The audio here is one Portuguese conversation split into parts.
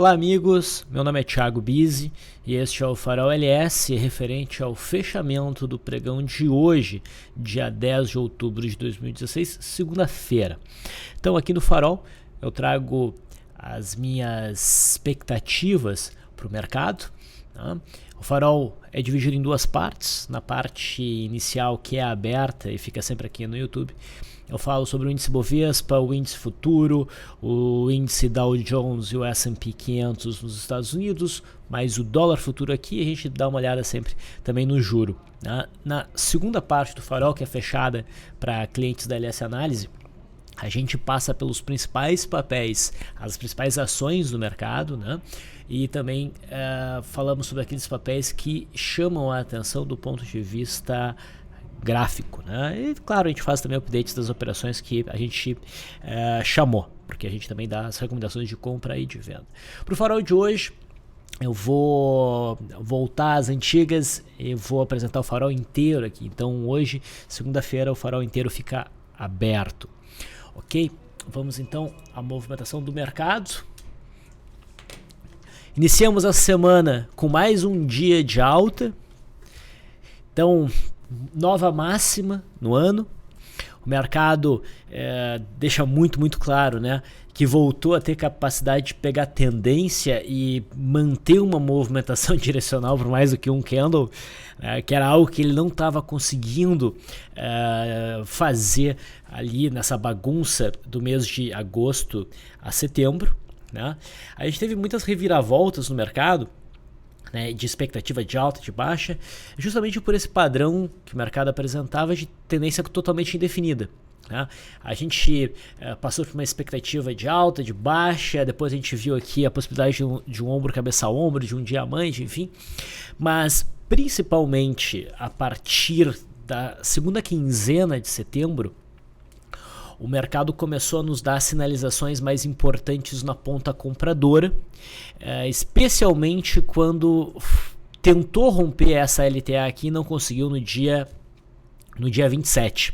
Olá amigos, meu nome é Thiago Bizzi e este é o Farol LS referente ao fechamento do pregão de hoje, dia 10 de outubro de 2016, segunda-feira. Então aqui no Farol eu trago as minhas expectativas para o mercado. Tá? O Farol é dividido em duas partes. Na parte inicial, que é aberta e fica sempre aqui no YouTube, eu falo sobre o índice Bovespa, o índice futuro, o índice Dow Jones e o S&P 500 nos Estados Unidos, mas o dólar futuro aqui a gente dá uma olhada sempre também no juro. Né? Na segunda parte do Farol, que é fechada para clientes da LS Análise, a gente passa pelos principais papéis, as principais ações do mercado, né? E também falamos sobre aqueles papéis que chamam a atenção do ponto de vista gráfico, né? E claro, a gente faz também updates das operações que a gente chamou, porque a gente também dá as recomendações de compra e de venda. Para o Farol de hoje, eu vou voltar às antigas e vou apresentar o Farol inteiro aqui. Então hoje, segunda-feira, o Farol inteiro fica aberto. Ok? Vamos então à movimentação do mercado. Iniciamos a semana com mais um dia de alta. Então, nova máxima no ano. O mercado deixa muito claro, né, que voltou a ter capacidade de pegar tendência e manter uma movimentação direcional por mais do que um candle, que era algo que ele não estava conseguindo fazer ali nessa bagunça do mês de agosto a setembro. Né? A gente teve muitas reviravoltas no mercado, né, de expectativa de alta, de baixa, justamente por esse padrão que o mercado apresentava de tendência totalmente indefinida. Né? A gente passou por uma expectativa de alta, de baixa, depois a gente viu aqui a possibilidade de um ombro cabeça a ombro, de um diamante, enfim, mas principalmente a partir da segunda quinzena de setembro, o mercado começou a nos dar sinalizações mais importantes na ponta compradora, especialmente quando tentou romper essa LTA aqui e não conseguiu no dia 27.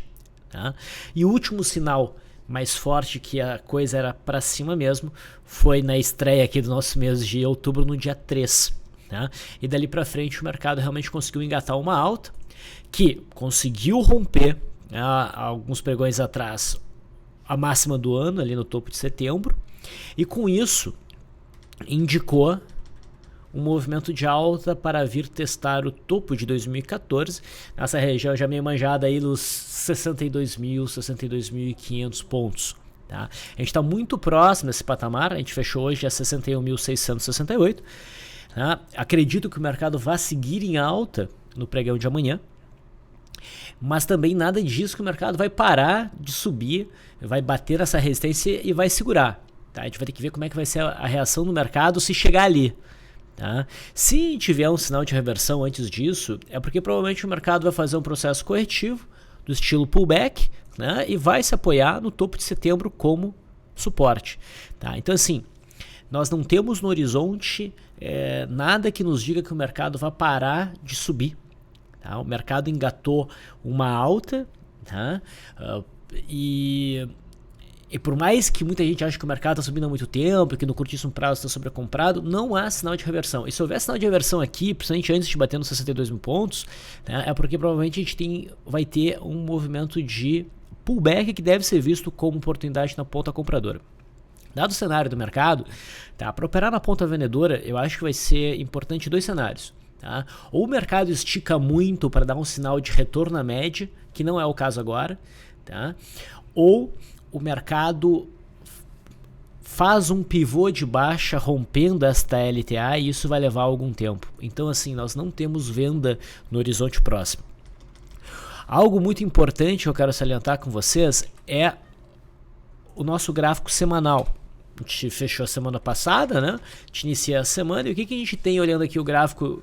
Tá? E o último sinal mais forte que a coisa era para cima mesmo foi na estreia aqui do nosso mês de outubro, no dia 3. Tá? E dali para frente o mercado realmente conseguiu engatar uma alta que conseguiu romper alguns pregões atrás a máxima do ano, ali no topo de setembro, e com isso indicou um movimento de alta para vir testar o topo de 2014, nessa região já meio manjada aí dos 62.000, 62.500 pontos. Tá? A gente está muito próximo desse patamar, a gente fechou hoje a 61.668. Tá? Acredito que o mercado vai seguir em alta no pregão de amanhã, mas também nada diz que o mercado vai parar de subir, vai bater essa resistência e vai segurar. Tá? A gente vai ter que ver como é que vai ser a reação do mercado se chegar ali. Tá? Se tiver um sinal de reversão antes disso, é porque provavelmente o mercado vai fazer um processo corretivo do estilo pullback, né? E vai se apoiar no topo de setembro como suporte. Tá? Então assim, nós não temos no horizonte nada que nos diga que o mercado vai parar de subir. Tá? O mercado engatou uma alta, tá? E por mais que muita gente ache que o mercado está subindo há muito tempo, que no curtíssimo prazo está sobrecomprado, não há sinal de reversão. E se houver sinal de reversão aqui, principalmente antes de bater nos 62 mil pontos, né, é porque provavelmente a gente vai ter um movimento de pullback que deve ser visto como oportunidade na ponta compradora. Dado o cenário do mercado, tá, para operar na ponta vendedora, eu acho que vai ser importante dois cenários. Tá? Ou o mercado estica muito para dar um sinal de retorno à média, que não é o caso agora, tá? Ou o mercado faz um pivô de baixa rompendo esta LTA e isso vai levar algum tempo. Então assim, nós não temos venda no horizonte próximo. Algo muito importante que eu quero salientar com vocês é o nosso gráfico semanal. A gente fechou a semana passada, né? A gente inicia a semana e o que a gente tem olhando aqui o gráfico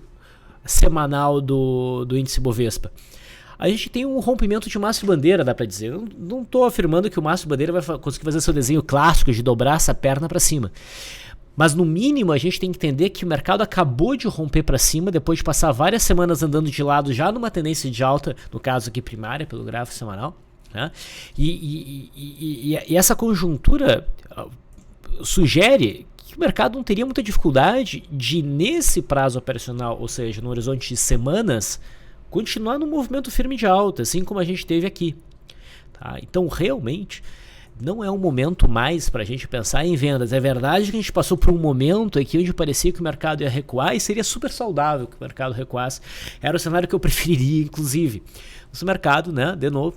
semanal do índice Bovespa? A gente tem um rompimento de Mastro Bandeira, dá para dizer. Eu não estou afirmando que o Mastro Bandeira vai conseguir fazer seu desenho clássico de dobrar essa perna para cima. Mas no mínimo a gente tem que entender que o mercado acabou de romper para cima depois de passar várias semanas andando de lado já numa tendência de alta, no caso aqui primária, pelo gráfico semanal. Né? E essa conjuntura sugere que o mercado não teria muita dificuldade de, nesse prazo operacional, ou seja, no horizonte de semanas, continuar no movimento firme de alta, assim como a gente teve aqui. Tá? Então, realmente, não é um momento mais para a gente pensar em vendas. É verdade que a gente passou por um momento aqui onde parecia que o mercado ia recuar e seria super saudável que o mercado recuasse. Era o cenário que eu preferiria, inclusive. O mercado, né, de novo,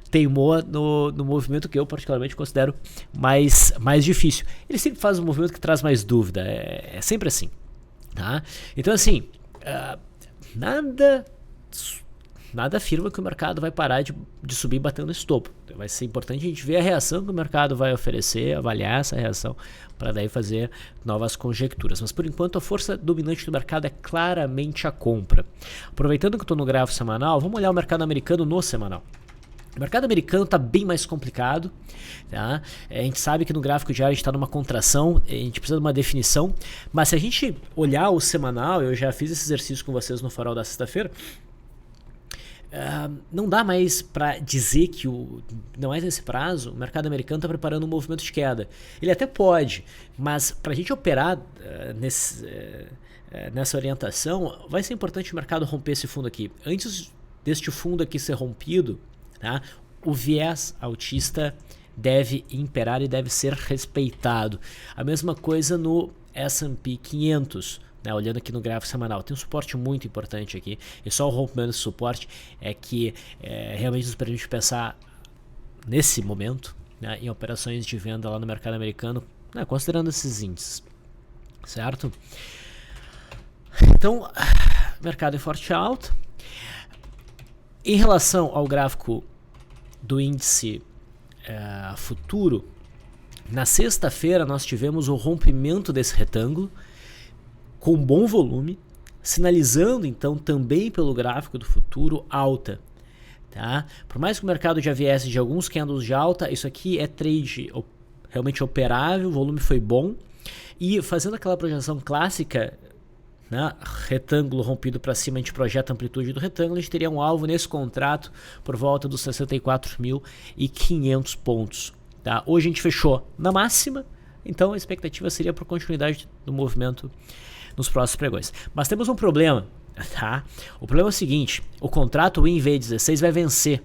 teimou no movimento que eu particularmente considero mais difícil. Ele sempre faz um movimento que traz mais dúvida. É sempre assim. Tá? Então, assim, nada afirma que o mercado vai parar de subir batendo esse topo. Vai ser importante a gente ver a reação que o mercado vai oferecer, avaliar essa reação, para daí fazer novas conjecturas. Mas por enquanto a força dominante do mercado é claramente a compra. Aproveitando que eu estou no gráfico semanal, vamos olhar o mercado americano no semanal. O mercado americano está bem mais complicado. Tá? A gente sabe que no gráfico diário a gente está numa contração, a gente precisa de uma definição, mas se a gente olhar o semanal, eu já fiz esse exercício com vocês no farol da sexta-feira, não dá mais para dizer que não é nesse prazo, o mercado americano está preparando um movimento de queda. Ele até pode, mas para a gente operar nessa orientação, vai ser importante o mercado romper esse fundo aqui. Antes deste fundo aqui ser rompido, tá, o viés altista deve imperar e deve ser respeitado. A mesma coisa no S&P 500. Olhando aqui no gráfico semanal, tem um suporte muito importante aqui, e só o rompimento desse suporte é que realmente nos permite pensar nesse momento, né, em operações de venda lá no mercado americano, né, considerando esses índices, certo? Então, mercado em forte alta. Em relação ao gráfico do índice futuro, na sexta-feira nós tivemos o rompimento desse retângulo, com bom volume, sinalizando então também pelo gráfico do futuro alta. Tá? Por mais que o mercado já viesse de alguns candles de alta, isso aqui é trade realmente operável, o volume foi bom, e fazendo aquela projeção clássica, né, retângulo rompido para cima, a gente projeta a amplitude do retângulo, a gente teria um alvo nesse contrato por volta dos 64.500 pontos. Tá? Hoje a gente fechou na máxima, então a expectativa seria por continuidade do movimento nos próximos pregões. Mas temos um problema, tá? O problema é o seguinte, o contrato WinV16 vai vencer.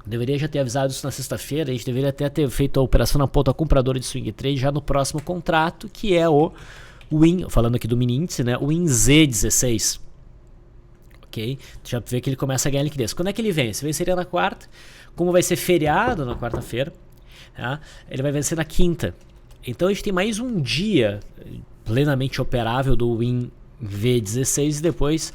Eu deveria já ter avisado isso na sexta-feira, a gente deveria até ter feito a operação na ponta compradora de swing trade já no próximo contrato, que é o Win, falando aqui do mini índice, né? O WinZ16. Ok? Já vê que ele começa a ganhar liquidez. Quando é que ele vence? Venceria na quarta, como vai ser feriado na quarta-feira, tá? Ele vai vencer na quinta. Então a gente tem mais um dia plenamente operável do WinV16 e depois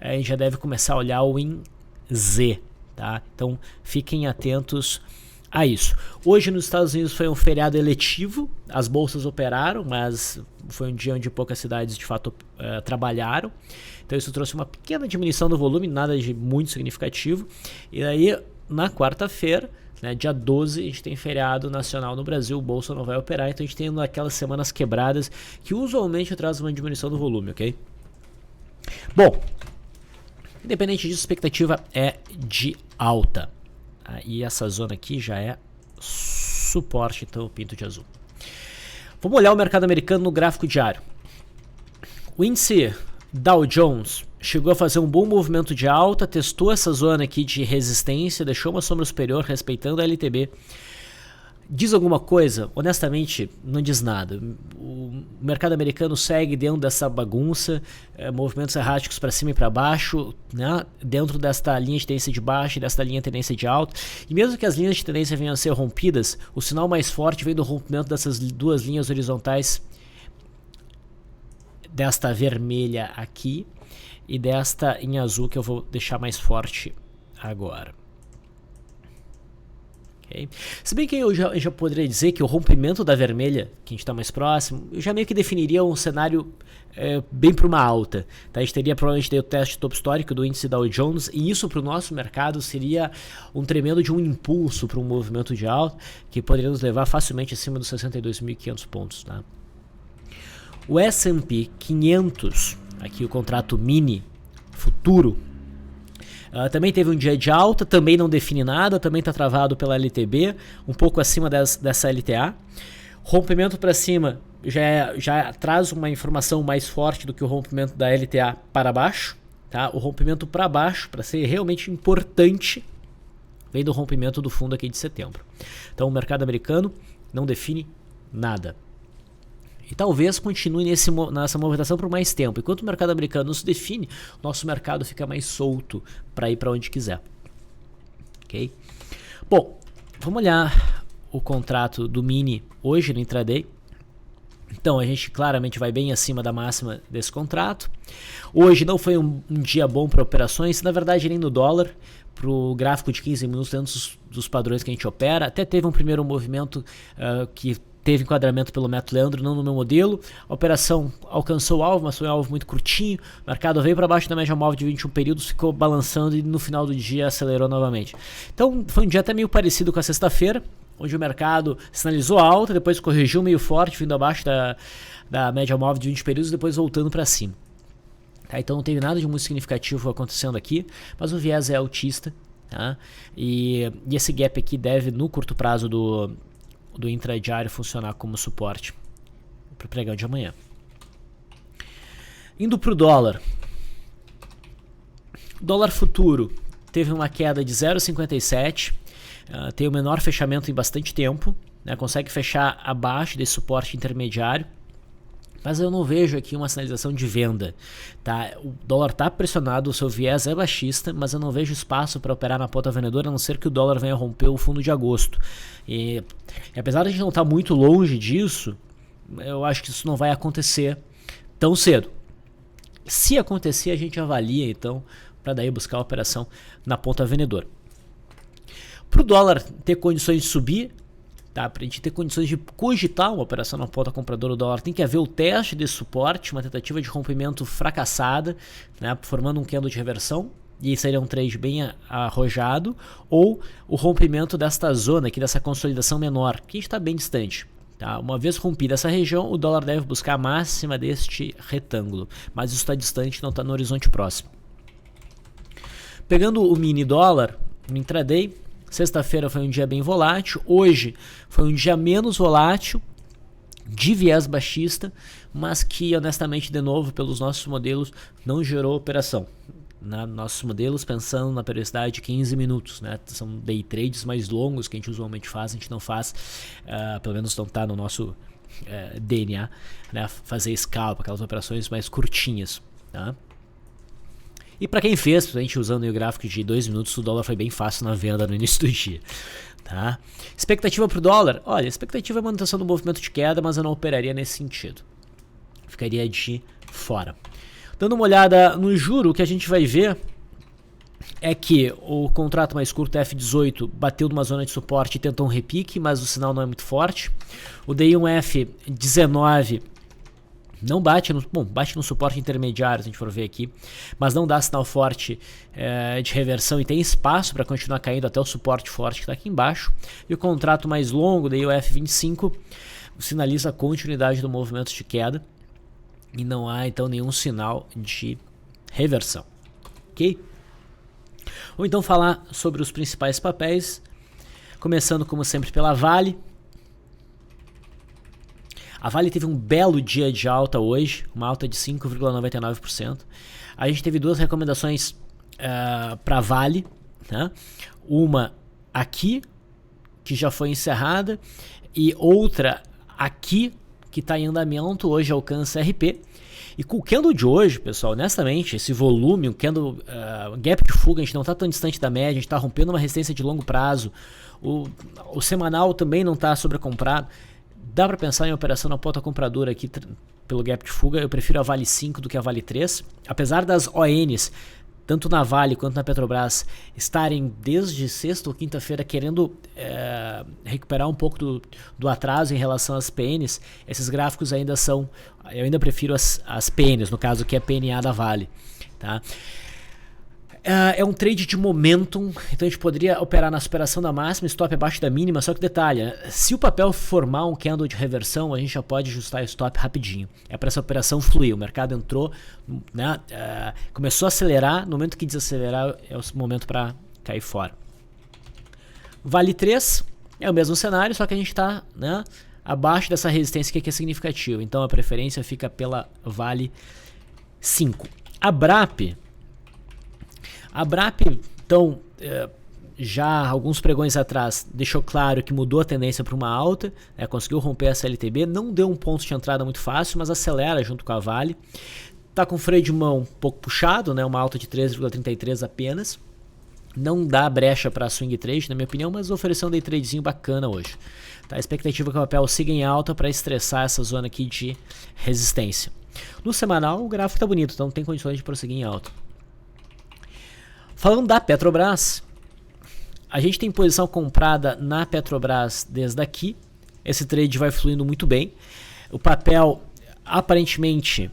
a gente já deve começar a olhar o WinZ, tá? Então fiquem atentos a isso. Hoje nos Estados Unidos foi um feriado eletivo, as bolsas operaram, mas foi um dia onde poucas cidades de fato trabalharam, então isso trouxe uma pequena diminuição do volume, nada de muito significativo, e aí na quarta-feira, né, dia 12, a gente tem feriado nacional no Brasil, o Bolsa não vai operar, então a gente tem aquelas semanas quebradas que usualmente traz uma diminuição do volume, ok? Bom, independente disso, a expectativa é de alta. E essa zona aqui já é suporte, então eu pinto de azul. Vamos olhar o mercado americano no gráfico diário. O índice Dow Jones chegou a fazer um bom movimento de alta, testou essa zona aqui de resistência, deixou uma sombra superior respeitando a LTB. Diz alguma coisa? Honestamente, não diz nada. O mercado americano segue dentro dessa bagunça, movimentos erráticos para cima e para baixo, né? Dentro desta linha de tendência de baixa e desta linha de tendência de alta. E mesmo que as linhas de tendência venham a ser rompidas, o sinal mais forte vem do rompimento dessas duas linhas horizontais, desta vermelha aqui e desta em azul que eu vou deixar mais forte agora. Okay. Se bem que eu já poderia dizer que o rompimento da vermelha, que a gente está mais próximo, eu já meio que definiria um cenário bem para uma alta. Tá? A gente teria provavelmente o teste topo histórico do índice Dow Jones, e isso para o nosso mercado seria um tremendo de um impulso para um movimento de alta que poderia nos levar facilmente acima dos 62.500 pontos. Tá? O S&P 500, aqui o contrato mini futuro, também teve um dia de alta, também não define nada, também está travado pela LTB, um pouco acima dessa LTA. Rompimento para cima já traz uma informação mais forte do que o rompimento da LTA para baixo. Tá? O rompimento para baixo, para ser realmente importante, vem do rompimento do fundo aqui de setembro. Então o mercado americano não define nada. E talvez continue nessa movimentação por mais tempo. Enquanto o mercado americano não se define, nosso mercado fica mais solto para ir para onde quiser. Ok? Bom, vamos olhar o contrato do mini hoje no intraday. Então a gente claramente vai bem acima da máxima desse contrato. Hoje não foi um dia bom para operações, na verdade nem no dólar, para o gráfico de 15 minutos dentro dos padrões que a gente opera. Até teve um primeiro movimento que teve enquadramento pelo método Leandro, não no meu modelo. A operação alcançou o alvo, mas foi um alvo muito curtinho. O mercado veio para baixo da média móvel de 21 períodos, ficou balançando e no final do dia acelerou novamente. Então foi um dia até meio parecido com a sexta-feira, onde o mercado sinalizou alta, depois corrigiu meio forte, vindo abaixo da média móvel de 20 períodos, depois voltando para cima. Tá? Então não teve nada de muito significativo acontecendo aqui, mas o viés é altista. Tá? E esse gap aqui deve, no curto prazo do intradiário, funcionar como suporte para o pregão de amanhã. Indo para o dólar. Dólar futuro teve uma queda de 0,57. Tem o menor fechamento em bastante tempo, né? Consegue fechar abaixo desse suporte intermediário, mas eu não vejo aqui uma sinalização de venda. Tá? O dólar está pressionado, o seu viés é baixista, mas eu não vejo espaço para operar na ponta vendedora, a não ser que o dólar venha romper o fundo de agosto. E apesar de a gente não estar muito longe disso, eu acho que isso não vai acontecer tão cedo. Se acontecer, a gente avalia então para daí buscar a operação na ponta vendedora. Para o dólar ter condições de subir, tá? Para a gente ter condições de cogitar uma operação na ponta compradora, o dólar tem que haver o teste de suporte, uma tentativa de rompimento fracassada, né? Formando um candle de reversão, e seria um trade bem arrojado, ou o rompimento desta zona aqui, dessa consolidação menor, que está bem distante. Tá? Uma vez rompida essa região, o dólar deve buscar a máxima deste retângulo, mas isso está distante, não está no horizonte próximo. Pegando o mini dólar no intraday, sexta-feira foi um dia bem volátil, hoje foi um dia menos volátil, de viés baixista, mas que honestamente, de novo, pelos nossos modelos, não gerou operação. Nossos modelos pensando na periodicidade de 15 minutos, né? São day trades mais longos que a gente usualmente faz, a gente não faz, pelo menos não está no nosso DNA, né? Fazer scalp, aquelas operações mais curtinhas, tá? E para quem fez, a gente usando o gráfico de 2 minutos, o dólar foi bem fácil na venda no início do dia. Tá? Expectativa para o dólar? Olha, a expectativa é a manutenção do movimento de queda, mas eu não operaria nesse sentido. Ficaria de fora. Dando uma olhada no juro, o que a gente vai ver é que o contrato mais curto, F18, bateu numa zona de suporte e tentou um repique, mas o sinal não é muito forte. O DI1F19 não bate bate no suporte intermediário, se a gente for ver aqui, mas não dá sinal forte de reversão e tem espaço para continuar caindo até o suporte forte que está aqui embaixo. E o contrato mais longo, daí o F25, sinaliza a continuidade do movimento de queda e não há então nenhum sinal de reversão. Ok? Vou então falar sobre os principais papéis, começando como sempre pela Vale. A Vale teve um belo dia de alta hoje, uma alta de 5,99%. A gente teve duas recomendações para a Vale, né? Uma aqui, que já foi encerrada, e outra aqui, que está em andamento, hoje alcança RP. E com o candle de hoje, pessoal, honestamente, esse volume, o candle gap de fuga, a gente não está tão distante da média, a gente está rompendo uma resistência de longo prazo, o semanal também não está sobrecomprado. Dá para pensar em operação na ponta compradora aqui pelo gap de fuga. Eu prefiro a Vale 5 do que a Vale 3. Apesar das ONs, tanto na Vale quanto na Petrobras, estarem desde sexta ou quinta-feira querendo recuperar um pouco do atraso em relação às PNs, esses gráficos ainda são... Eu ainda prefiro as PNs, no caso que é a PNA da Vale. Tá? É um trade de momentum, então a gente poderia operar na superação da máxima, stop abaixo da mínima, só que detalhe, se o papel formar um candle de reversão, a gente já pode ajustar o stop rapidinho. É para essa operação fluir, o mercado entrou, né, começou a acelerar, no momento que desacelerar é o momento para cair fora. Vale 3 é o mesmo cenário, só que a gente está, né, abaixo dessa resistência que é significativa. Então a preferência fica pela Vale 5. A BRAP, então, já alguns pregões atrás deixou claro que mudou a tendência para uma alta, conseguiu romper a CLTB, não deu um ponto de entrada muito fácil, mas acelera junto com a Vale. Está com freio de mão um pouco puxado, uma alta de 13,33 apenas. Não dá brecha para swing trade, na minha opinião, mas ofereceu um day tradezinho bacana hoje. Tá? A expectativa é que o papel siga em alta para estressar essa zona aqui de resistência. No semanal, o gráfico está bonito, então tem condições de prosseguir em alta. Falando da Petrobras, a gente tem posição comprada na Petrobras desde aqui. Esse trade vai fluindo muito bem. O papel, aparentemente,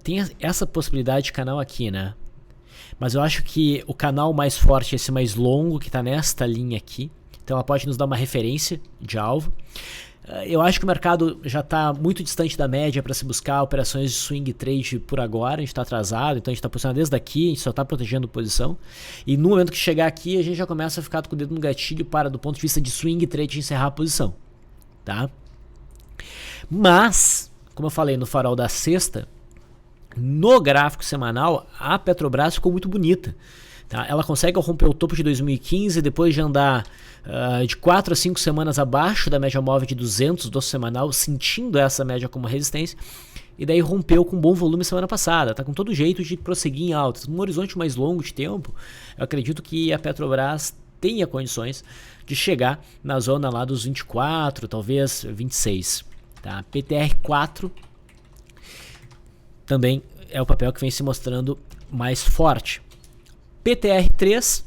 tem essa possibilidade de canal aqui, né? Mas eu acho que o canal mais forte é esse mais longo, que está nesta linha aqui. Então ela pode nos dar uma referência de alvo. Eu acho que o mercado já está muito distante da média para se buscar operações de swing trade por agora. A gente está atrasado, então a gente está posicionado desde aqui, a gente só está protegendo posição. E no momento que chegar aqui, a gente já começa a ficar com o dedo no gatilho para, do ponto de vista de swing trade, encerrar a posição. Tá? Mas, como eu falei no farol da sexta, no gráfico semanal, a Petrobras ficou muito bonita. Tá? Ela consegue romper o topo de 2015 depois de andar de 4 a 5 semanas abaixo da média móvel de 200 do semanal, sentindo essa média como resistência, e daí rompeu com bom volume semana passada. Está com todo jeito de prosseguir em alta. Num horizonte mais longo de tempo, eu acredito que a Petrobras tenha condições de chegar na zona lá dos 24, talvez 26. Tá? PTR4 também é o papel que vem se mostrando mais forte. PTR3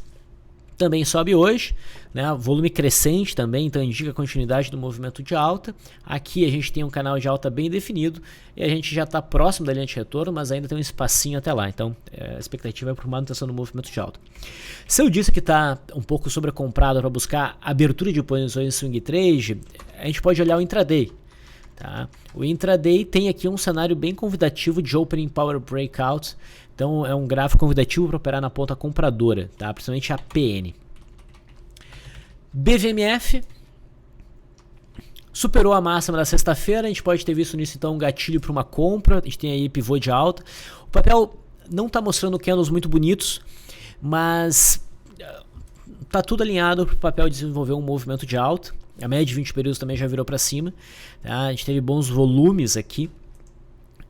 também sobe hoje, né? Volume crescente também, então indica a continuidade do movimento de alta. Aqui a gente tem um canal de alta bem definido e a gente já está próximo da linha de retorno, mas ainda tem um espacinho até lá. Então a expectativa é por manutenção do movimento de alta. Se eu disse que está um pouco sobrecomprado para buscar abertura de posições em swing trade, a gente pode olhar o intraday. Tá? O intraday tem aqui um cenário bem convidativo de opening power breakout. Então é um gráfico convidativo para operar na ponta compradora, tá? Principalmente a PN. BVMF superou a máxima da sexta-feira. A gente pode ter visto nisso então um gatilho para uma compra. A gente tem aí pivô de alta. O papel não está mostrando candles muito bonitos, mas tá tudo alinhado para o papel desenvolver um movimento de alta. A média de 20 períodos também já virou para cima. Tá? A gente teve bons volumes aqui.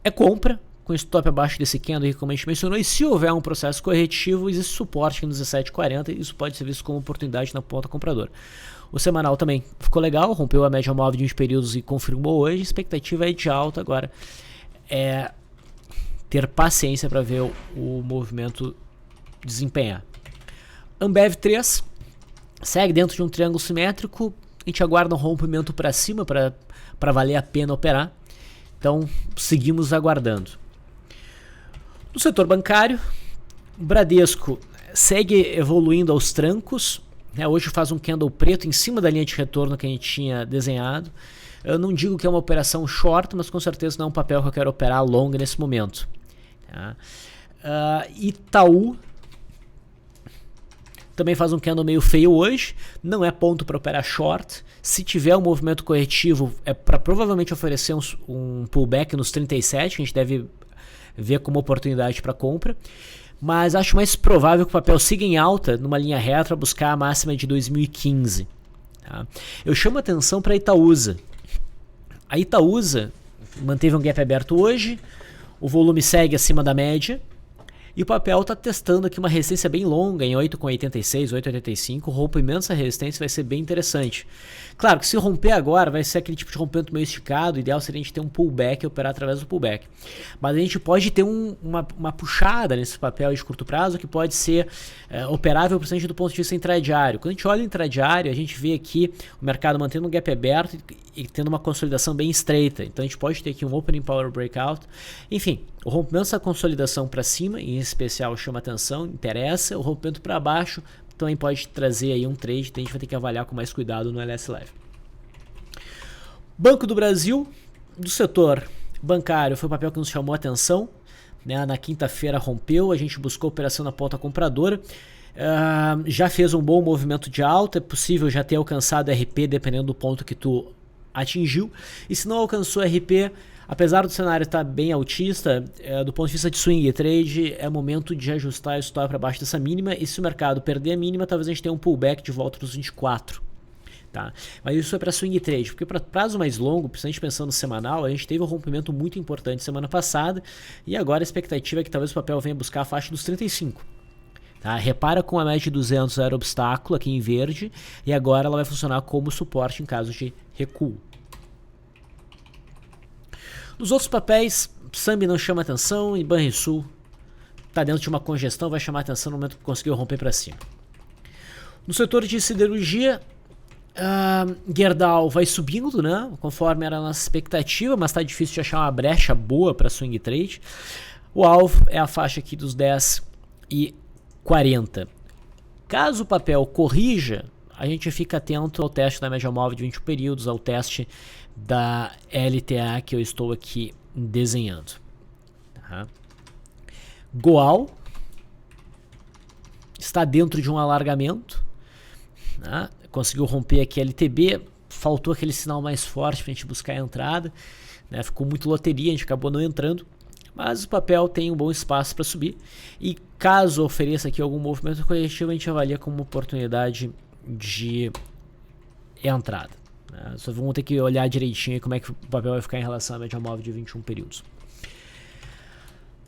É compra, com stop abaixo desse candle, como a gente mencionou. E se houver um processo corretivo, existe suporte aqui nos 17,40. Isso pode ser visto como oportunidade na ponta compradora. O semanal também ficou legal, rompeu a média móvel de 20 períodos e confirmou hoje. A expectativa é de alta agora. É ter paciência para ver o movimento desempenhar. Ambev 3 segue dentro de um triângulo simétrico. A gente aguarda um rompimento para cima para valer a pena operar. Então, seguimos aguardando. No setor bancário, o Bradesco segue evoluindo aos trancos. Hoje faz um candle preto em cima da linha de retorno que a gente tinha desenhado. Eu não digo que é uma operação short, mas com certeza não é um papel que eu quero operar longa nesse momento. Tá? Itaú também faz um candle meio feio hoje, não é ponto para operar short. Se tiver um movimento corretivo, é para provavelmente oferecer um pullback nos 37, que a gente deve ver como oportunidade para compra. Mas acho mais provável que o papel siga em alta numa linha reta, buscar a máxima de 2015. Tá? Eu chamo a atenção para a Itaúsa. A Itaúsa manteve um gap aberto hoje, o volume segue acima da média. E o papel está testando aqui uma resistência bem longa, em 8,86, 8,85. O rompimento dessa resistência vai ser bem interessante. Claro que se romper agora, vai ser aquele tipo de rompimento meio esticado. O ideal seria a gente ter um pullback e operar através do pullback. Mas a gente pode ter uma puxada nesse papel de curto prazo que pode ser operável, principalmente do ponto de vista intradiário. Quando a gente olha o intradiário, a gente vê aqui o mercado mantendo um gap aberto e tendo uma consolidação bem estreita. Então a gente pode ter aqui um opening power breakout. Enfim, o rompimento dessa consolidação para cima, em especial, chama atenção, interessa. O rompimento para baixo também pode trazer aí um trade, então a gente vai ter que avaliar com mais cuidado no LS Leve. Banco do Brasil, do setor bancário, foi o papel que nos chamou a atenção. Né? Na quinta-feira rompeu, a gente buscou operação na ponta compradora. Já fez um bom movimento de alta, é possível já ter alcançado RP dependendo do ponto que tu atingiu. E se não alcançou RP, apesar do cenário estar bem altista, do ponto de vista de swing trade, é momento de ajustar a stop para baixo dessa mínima. E se o mercado perder a mínima, talvez a gente tenha um pullback de volta dos 24. Tá? Mas isso é para swing trade, porque para prazo mais longo, principalmente pensando no semanal, a gente teve um rompimento muito importante semana passada e agora a expectativa é que talvez o papel venha buscar a faixa dos 35. Tá? Repara com a média de 200 era obstáculo aqui em verde e agora ela vai funcionar como suporte em caso de recuo. Nos outros papéis, Sambi não chama atenção e Banrisul está dentro de uma congestão, vai chamar atenção no momento que conseguiu romper para cima. No setor de siderurgia, Gerdau vai subindo, né? Conforme era a nossa expectativa, mas está difícil de achar uma brecha boa para swing trade. O alvo é a faixa aqui dos 10 e 40. Caso o papel corrija, a gente fica atento ao teste da média móvel de 21 períodos, ao teste da LTA que eu estou aqui desenhando. Tá? Goal está dentro de um alargamento, né? Conseguiu romper aqui a LTB, faltou aquele sinal mais forte para a gente buscar a entrada, né? Ficou muito loteria, a gente acabou não entrando, mas o papel tem um bom espaço para subir e caso ofereça aqui algum movimento corretivo, a gente avalia como uma oportunidade de entrada, né? Só vamos ter que olhar direitinho como é que o papel vai ficar em relação à média móvel de 21 períodos.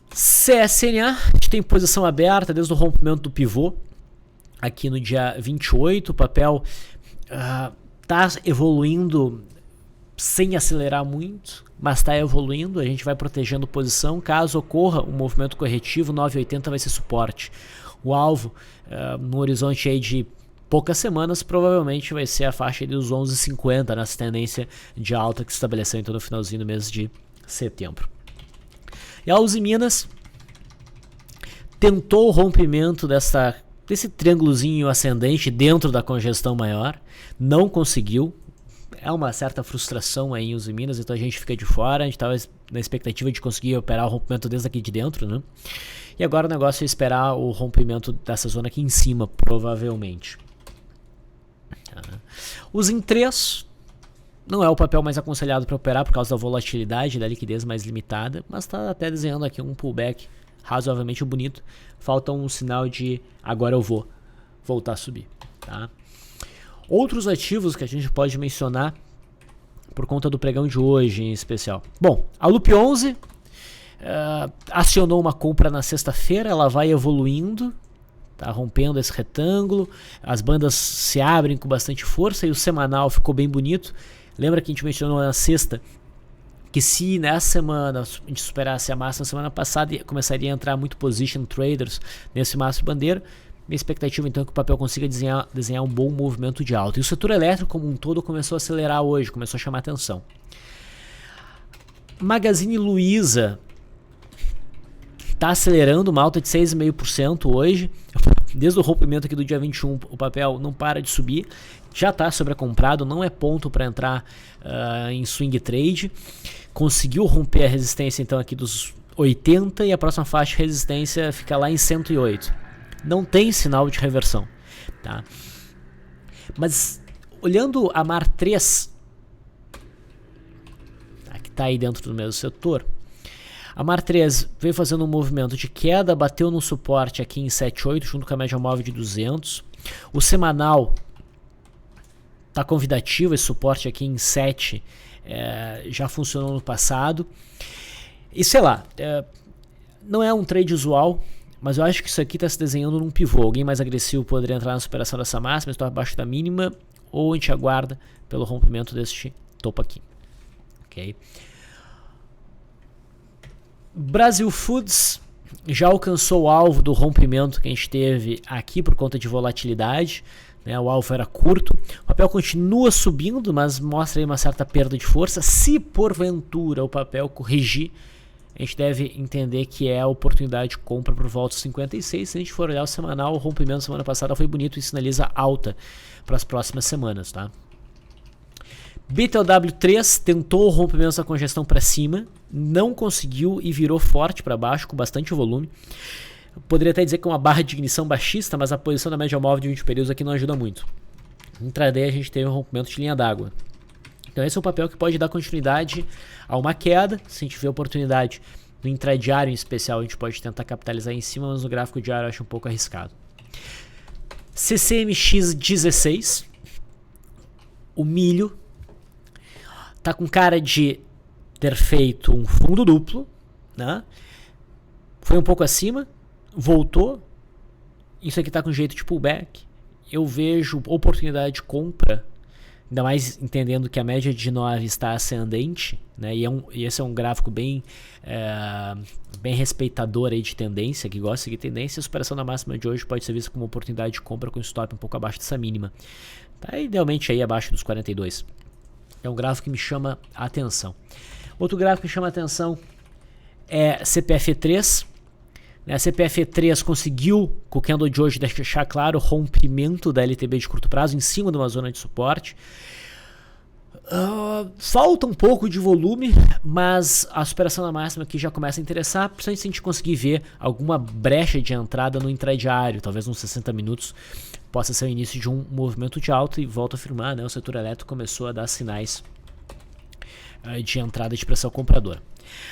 CSNA, a gente tem posição aberta desde o rompimento do pivô. Aqui no dia 28, o papel está evoluindo sem acelerar muito, mas está evoluindo, a gente vai protegendo posição. Caso ocorra um movimento corretivo, 9,80 vai ser suporte. O alvo, no horizonte aí de poucas semanas, provavelmente vai ser a faixa dos 11,50 nessa tendência de alta que se estabeleceu então no finalzinho do mês de setembro. E a Uzi Minas tentou o rompimento desse triângulozinho ascendente dentro da congestão maior, não conseguiu. É uma certa frustração aí em Uzi Minas, então a gente fica de fora, a gente estava na expectativa de conseguir operar o rompimento desde aqui de dentro, né? E agora o negócio é esperar o rompimento dessa zona aqui em cima, provavelmente. Os em 3 não é o papel mais aconselhado para operar por causa da volatilidade, da liquidez mais limitada, mas está até desenhando aqui um pullback razoavelmente bonito. Falta um sinal de agora eu vou voltar a subir. Tá? Outros ativos que a gente pode mencionar por conta do pregão de hoje em especial. Bom, a Loop 11 acionou uma compra na sexta-feira, ela vai evoluindo, tá rompendo esse retângulo, as bandas se abrem com bastante força e o semanal ficou bem bonito. Lembra que a gente mencionou na sexta que se nessa semana a gente superasse a máxima semana passada, começaria a entrar muito position traders nesse máximo bandeira. Minha expectativa então é que o papel consiga desenhar um bom movimento de alta. E o setor elétrico como um todo começou a acelerar hoje, começou a chamar atenção. Magazine Luiza está acelerando uma alta de 6,5% hoje. Desde o rompimento aqui do dia 21, o papel não para de subir. Já está sobrecomprado, não é ponto para entrar em swing trade. Conseguiu romper a resistência então aqui dos 80 e a próxima faixa de resistência fica lá em 108. Não tem sinal de reversão. Tá? Mas olhando a MAR 3, que está aí dentro do mesmo setor, a MAR 3 veio fazendo um movimento de queda, bateu no suporte aqui em 7,8 junto com a média móvel de 200. O semanal está convidativo, esse suporte aqui em 7 já funcionou no passado. E sei lá, não é um trade usual, mas eu acho que isso aqui está se desenhando num pivô. Alguém mais agressivo poderia entrar na superação dessa máxima, estar abaixo da mínima, ou a gente aguarda pelo rompimento deste topo aqui. Ok? Brasil Foods já alcançou o alvo do rompimento que a gente teve aqui por conta de volatilidade, né? O alvo era curto, o papel continua subindo, mas mostra aí uma certa perda de força. Se porventura o papel corrigir, a gente deve entender que é a oportunidade de compra por volta dos 56. Se a gente for olhar o semanal, o rompimento semana passada foi bonito e sinaliza alta para as próximas semanas. Tá? BTLW3 tentou o rompimento dessa congestão para cima, não conseguiu e virou forte para baixo com bastante volume. Eu poderia até dizer que é uma barra de ignição baixista, mas a posição da média móvel de 20 períodos aqui não ajuda muito. No intraday a gente teve um rompimento de linha d'água. Então esse é um papel que pode dar continuidade a uma queda. Se a gente vê oportunidade no intradiário em especial, a gente pode tentar capitalizar em cima, mas no gráfico diário eu acho um pouco arriscado. CCMX 16, o milho tá com cara de ter feito um fundo duplo, né? Foi um pouco acima, voltou, isso aqui tá com jeito de pullback. Eu vejo oportunidade de compra, ainda mais entendendo que a média de 9 está ascendente, né? E esse é um gráfico bem respeitador aí de tendência, que gosta de seguir tendência. A superação da máxima de hoje pode ser vista como oportunidade de compra com stop um pouco abaixo dessa mínima. Tá idealmente aí abaixo dos 42. É um gráfico que me chama a atenção. Outro gráfico que me chama a atenção é CPF3. A CPF3 conseguiu, com o candle de hoje, deixar claro o rompimento da LTB de curto prazo em cima de uma zona de suporte. Falta um pouco de volume, mas a superação da máxima aqui já começa a interessar, principalmente se a gente conseguir ver alguma brecha de entrada no intradiário, talvez uns 60 minutos possa ser o início de um movimento de alta. E volto a afirmar, né, o setor elétrico começou a dar sinais de entrada de pressão compradora.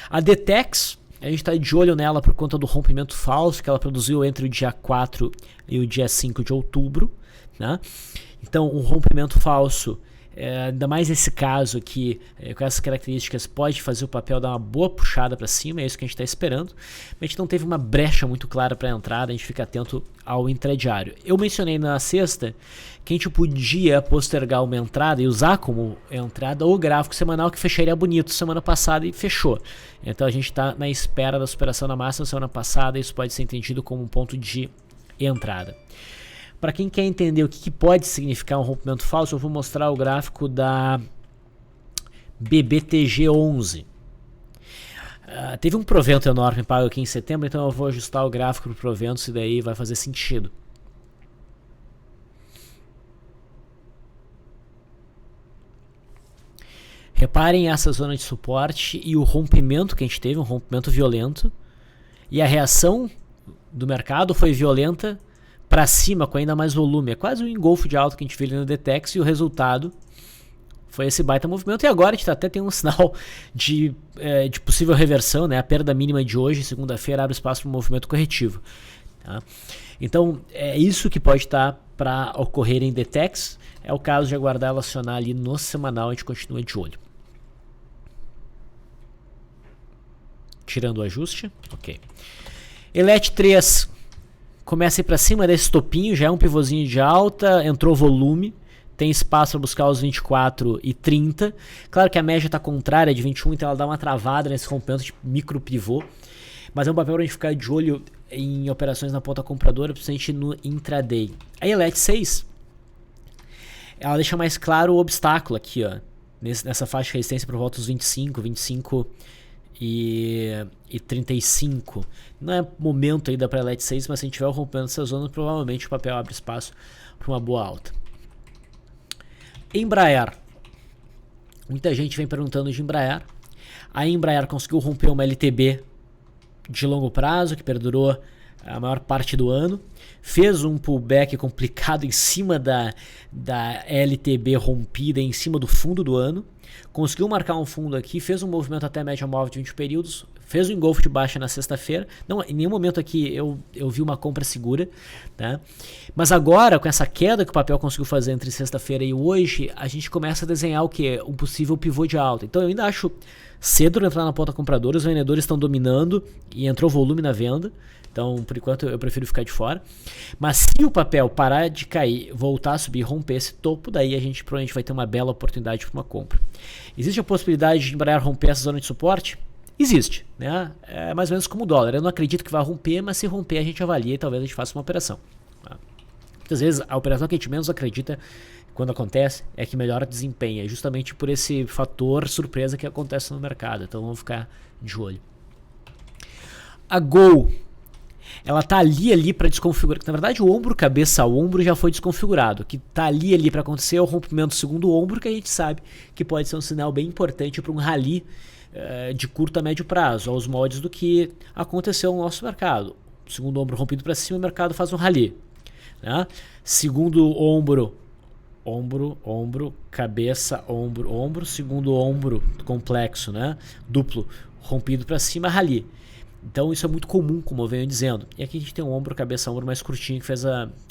A Dtex, a gente está de olho nela por conta do rompimento falso que ela produziu entre o dia 4 e o dia 5 de outubro, né? Então, um rompimento falso, ainda mais nesse caso aqui, com essas características, pode fazer o papel dar uma boa puxada para cima, é isso que a gente está esperando. A gente não teve uma brecha muito clara para a entrada, a gente fica atento ao intradiário. Eu mencionei na sexta que a gente podia postergar uma entrada e usar como entrada o gráfico semanal, que fecharia bonito semana passada e fechou. Então a gente está na espera da superação da máxima semana passada, isso pode ser entendido como um ponto de entrada. Para quem quer entender o que pode significar um rompimento falso, eu vou mostrar o gráfico da BBTG11. Teve um provento enorme pago aqui em setembro, então eu vou ajustar o gráfico para o provento, se daí vai fazer sentido. Reparem essa zona de suporte e o rompimento que a gente teve, um rompimento violento. E a reação do mercado foi violenta para cima, com ainda mais volume. É quase um engolfo de alta que a gente viu ali no Dtex e o resultado foi esse baita movimento. E agora a gente até tem um sinal de possível reversão, né? A perda mínima de hoje, segunda-feira, abre espaço para um movimento corretivo. Tá? Então, é isso que pode estar para ocorrer em Dtex. É o caso de aguardar ela acionar ali no semanal, a gente continua de olho. Tirando o ajuste, ok. Elet 3 começa a ir para cima desse topinho, já é um pivôzinho de alta, entrou volume, tem espaço para buscar os 24 e 30. Claro que a média está contrária de 21, então ela dá uma travada nesse rompimento de micro pivô, mas é um papel para a gente ficar de olho em operações na ponta compradora, principalmente no intraday. A Elet 6, ela deixa mais claro o obstáculo aqui, ó, nessa faixa de resistência por volta dos 25 e 35. Não é momento ainda para a Elet 6, mas se a gente tiver rompendo essa zona, provavelmente o papel abre espaço para uma boa alta. Embraer. Muita gente vem perguntando de Embraer. A Embraer conseguiu romper uma LTB de longo prazo, que perdurou a maior parte do ano. Fez um pullback complicado em cima da LTB rompida, em cima do fundo do ano. Conseguiu marcar um fundo aqui, fez um movimento até a média móvel de 20 períodos, fez um engolfo de baixa na sexta-feira. Não, em nenhum momento aqui eu vi uma compra segura, tá? Mas agora, com essa queda que o papel conseguiu fazer entre sexta-feira e hoje, a gente começa a desenhar o que? Um possível pivô de alta. Então eu ainda acho cedo entrar na ponta compradora, os vendedores estão dominando e entrou volume na venda. Então, por enquanto, eu prefiro ficar de fora. Mas se o papel parar de cair, voltar a subir, romper esse topo, daí a gente provavelmente vai ter uma bela oportunidade para uma compra. Existe a possibilidade de Embraer romper essa zona de suporte? Existe, né? É mais ou menos como o dólar. Eu não acredito que vai romper, mas se romper a gente avalia e talvez a gente faça uma operação. Tá? Muitas vezes a operação que a gente menos acredita quando acontece é que melhora o desempenho, justamente por esse fator surpresa que acontece no mercado. Então vamos ficar de olho. A Gol, ela tá ali para desconfigurar. Na verdade, o ombro, cabeça ao ombro já foi desconfigurado. O que tá ali para acontecer é o rompimento do segundo ombro, que a gente sabe que pode ser um sinal bem importante para um rally de curto a médio prazo, aos moldes do que aconteceu no nosso mercado. Segundo ombro rompido para cima, o mercado faz um rally, né? Segundo ombro ombro, ombro, cabeça, ombro, ombro, segundo ombro complexo, né? Duplo, rompido para cima, rali. Então isso é muito comum, como eu venho dizendo. E aqui a gente tem um ombro, cabeça, ombro mais curtinho que fez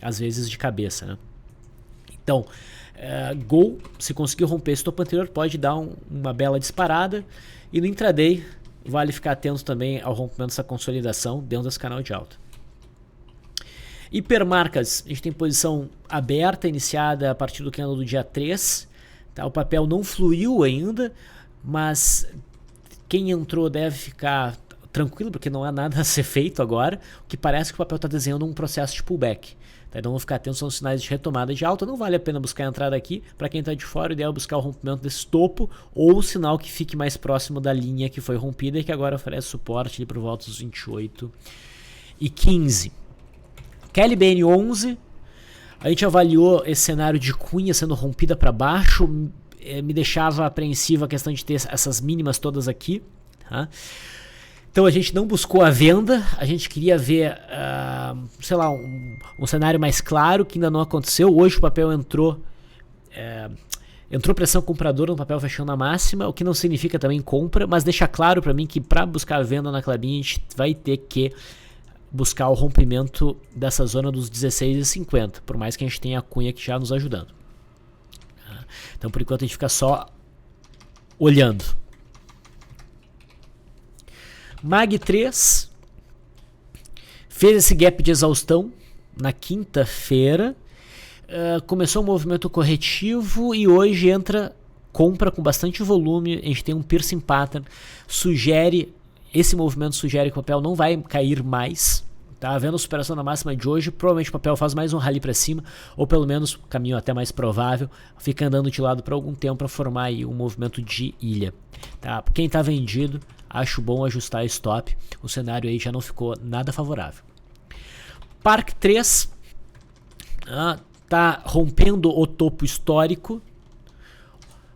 às vezes de cabeça, né? Então, gol, se conseguir romper esse topo anterior, pode dar uma bela disparada. E no intraday, vale ficar atento também ao rompimento dessa consolidação dentro desse canal de alta. Hipermarcas, a gente tem posição aberta, iniciada a partir do candle do dia 3. Tá? O papel não fluiu ainda, mas quem entrou deve ficar tranquilo, porque não há nada a ser feito agora. O que parece que o papel está desenhando um processo de pullback. Tá? Então vamos ficar atentos aos sinais de retomada de alta. Não vale a pena buscar a entrada aqui. Para quem está de fora, o ideal é buscar o rompimento desse topo ou o sinal que fique mais próximo da linha que foi rompida e que agora oferece suporte ali por volta dos 28,15. KLBN 11, a gente avaliou esse cenário de cunha sendo rompida para baixo, me deixava apreensiva a questão de ter essas mínimas todas aqui. Tá? Então a gente não buscou a venda, a gente queria ver, sei lá, um cenário mais claro que ainda não aconteceu. Hoje o papel entrou pressão compradora no papel fechando a máxima, o que não significa também compra, mas deixa claro para mim que para buscar a venda na Klabin a gente vai ter que buscar o rompimento dessa zona dos 16,50, por mais que a gente tenha a cunha aqui já nos ajudando. Então por enquanto a gente fica só olhando. Mag 3 fez esse gap de exaustão na quinta-feira, começou um movimento corretivo e hoje entra compra com bastante volume. A gente tem um piercing pattern, esse movimento sugere que o papel não vai cair mais. Tá vendo a superação na máxima de hoje, provavelmente o papel faz mais um rally para cima, ou pelo menos caminho até mais provável, fica andando de lado por algum tempo para formar aí um movimento de ilha. Tá? Quem está vendido, acho bom ajustar stop, o cenário aí já não ficou nada favorável. Park 3 tá rompendo o topo histórico,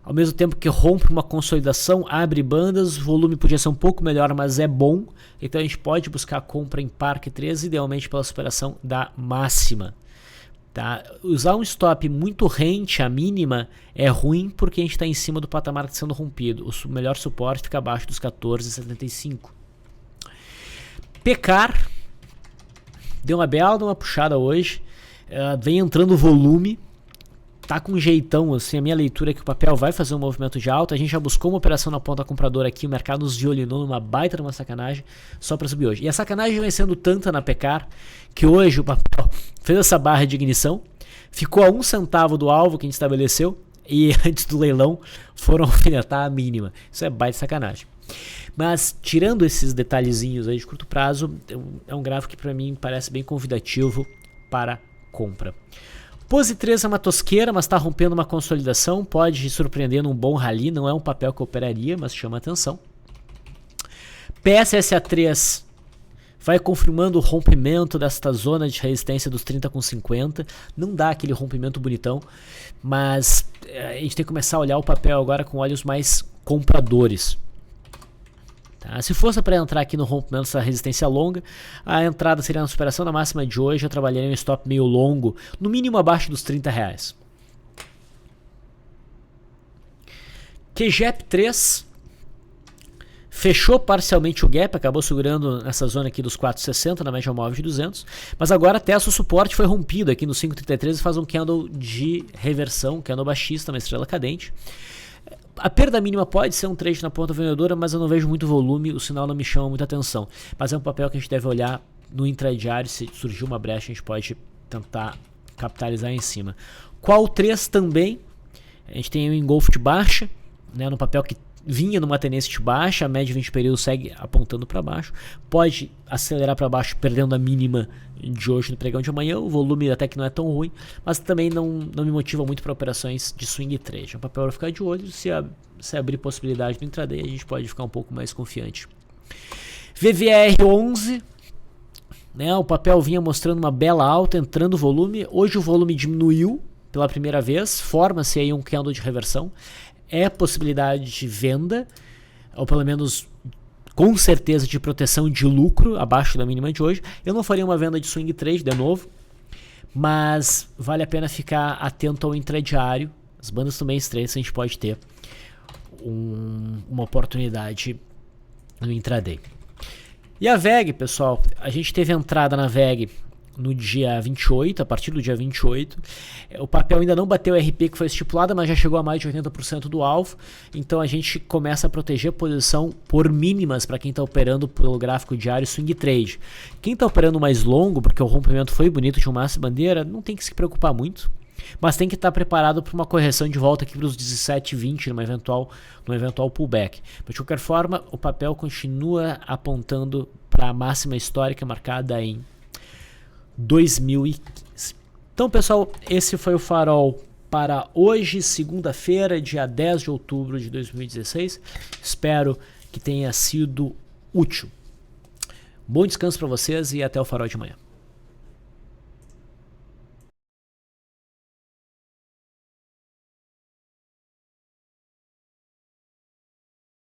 ao mesmo tempo que rompe uma consolidação, abre bandas, o volume podia ser um pouco melhor, mas é bom. Então a gente pode buscar a compra em Park 3, idealmente pela superação da máxima. Tá? Usar um stop muito rente à mínima é ruim, porque a gente está em cima do patamar que está sendo rompido. O melhor suporte fica abaixo dos 14,75. Pecar deu uma bela puxada hoje, vem entrando volume. Tá com um jeitão, assim, a minha leitura é que o papel vai fazer um movimento de alta. A gente já buscou uma operação na ponta compradora aqui, o mercado nos violinou numa baita de uma sacanagem só para subir hoje. E a sacanagem vem sendo tanta na Pecar que hoje o papel fez essa barra de ignição, ficou a 1 centavo do alvo que a gente estabeleceu e antes do leilão foram alfinetar a mínima. Isso é baita sacanagem. Mas tirando esses detalhezinhos aí de curto prazo, é um gráfico que para mim parece bem convidativo para compra. Pose 3 é uma tosqueira, mas está rompendo uma consolidação, pode surpreender num bom rally, não é um papel que eu operaria, mas chama atenção. PSSA3 vai confirmando o rompimento desta zona de resistência dos 30,50, não dá aquele rompimento bonitão, mas a gente tem que começar a olhar o papel agora com olhos mais compradores. Tá? Se fosse para entrar aqui no rompimento dessa resistência longa, a entrada seria na superação da máxima de hoje. Eu trabalharia um stop meio longo, no mínimo abaixo dos R$30. QGEP 3 fechou parcialmente o gap, acabou segurando nessa zona aqui dos 4,60 na média móvel de 200, mas agora testa o suporte, foi rompido aqui no 5,33 e faz um candle de reversão, candle baixista, uma estrela cadente. A perda mínima pode ser um trade na ponta vendedora, mas eu não vejo muito volume, o sinal não me chama muita atenção. Mas é um papel que a gente deve olhar no intradiário, se surgir uma brecha a gente pode tentar capitalizar em cima. Qual 3 também, a gente tem um engolfo de baixa, né, no papel que vinha numa tendência de baixa, a média de 20 períodos segue apontando para baixo, pode acelerar para baixo perdendo a mínima de hoje no pregão de amanhã, o volume até que não é tão ruim, mas também não me motiva muito para operações de swing trade. É um papel para ficar de olho, se abrir possibilidade no intraday a gente pode ficar um pouco mais confiante. VVR11, né, o papel vinha mostrando uma bela alta, entrando volume, hoje o volume diminuiu pela primeira vez, forma-se aí um candle de reversão, é possibilidade de venda, ou pelo menos com certeza de proteção de lucro abaixo da mínima de hoje. Eu não faria uma venda de swing trade de novo, mas vale a pena ficar atento ao intradiário. As bandas também estreitas, a gente pode ter uma oportunidade no intraday. E a VEG, pessoal, a gente teve entrada na VEG no dia 28, a partir do dia 28. O papel ainda não bateu o RP que foi estipulado, mas já chegou a mais de 80% do alvo. Então a gente começa a proteger a posição por mínimas para quem está operando pelo gráfico diário swing trade. Quem está operando mais longo, porque o rompimento foi bonito de um máximo bandeira, não tem que se preocupar muito. Mas tem que estar preparado para uma correção de volta aqui para os 17,20 num eventual pullback. Mas de qualquer forma, o papel continua apontando para a máxima histórica marcada em 2015. Então, pessoal, esse foi o Farol para hoje, segunda-feira, dia 10 de outubro de 2016. Espero que tenha sido útil. Bom descanso para vocês e até o Farol de amanhã.